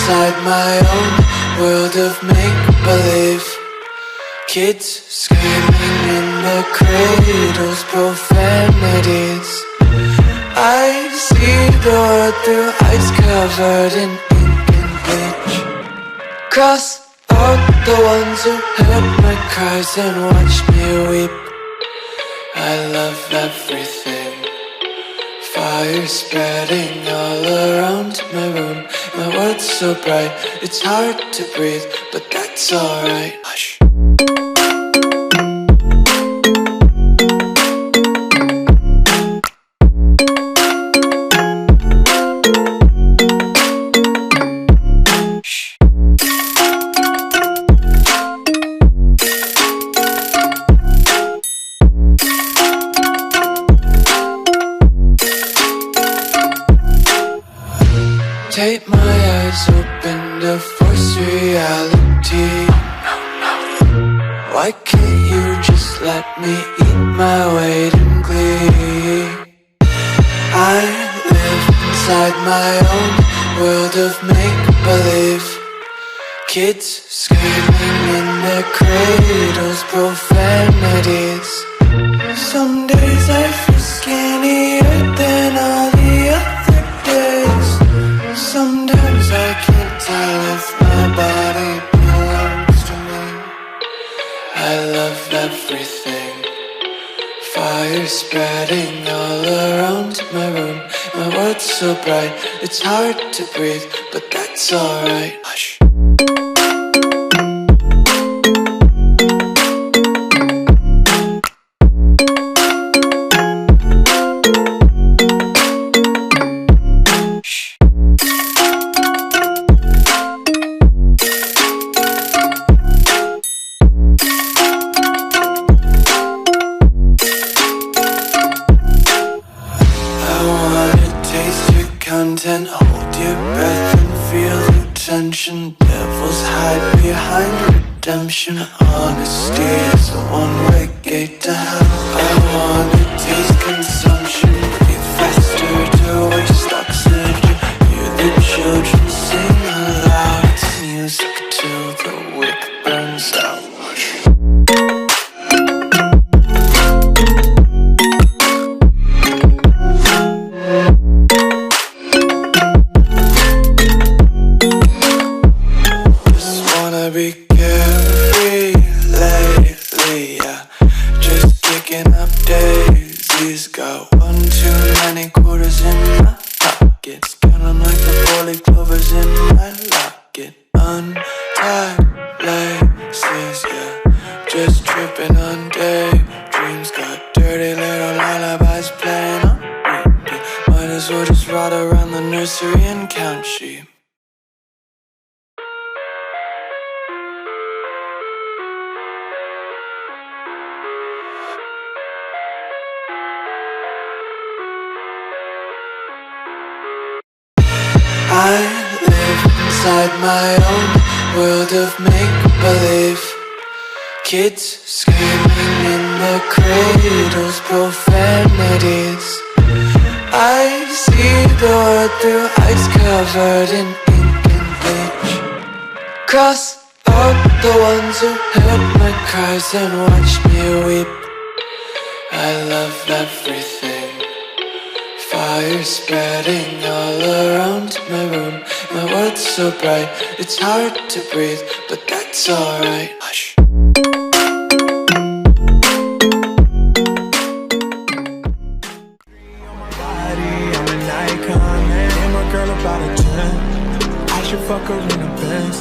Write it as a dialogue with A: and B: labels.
A: inside my own world of make-believe. Kids screaming in their cradles, profanities. I see the world through eyes covered in ink and bleach. Cross out the ones who heard my cries and watched me weep. I love everything. Fire spreading all around my room. My world's so bright, it's hard to breathe, but that's alright. Hush. Take my eyes open to force reality. Why can't you just let me eat my weight in glee? I live inside my own world of make-believe. Kids screaming in their cradles, profanities. Some days I feel skinnier than all the other days. Sometimes I can't tell if my body belongs to me. I love everything. Fire spreading all around my room. My world's so bright, it's hard to breathe, but that's alright. Hush. Content, hold your breath and feel the tension. Devils hide behind redemption. Honesty is a one-way gate to hell. I wanna taste consumption. Breathe faster to waste oxygen. Hear the children sing aloud. It's music till the wick burns out. Be carefree lately, yeah. Just kicking up daisies. Got one too many quarters in my pockets. Counting like the 4-leaf clovers in my locket. Untied laces, yeah. Just tripping on daydreams. Got dirty little lullabies playing on repeat. Might as well just ride around the nursery and count sheep. I live inside my own world of make-believe. Kids screaming in their cradles, profanities. I see the world through eyes covered in ink and bleach. Cross out the ones who heard my cries and watched me weep. I love everything. Fire spreading all around my room. My world's so bright, it's hard to breathe, but that's alright. Hush.
B: I'm an icon, man. And my girl about a 10. I should fuck her in a Benz.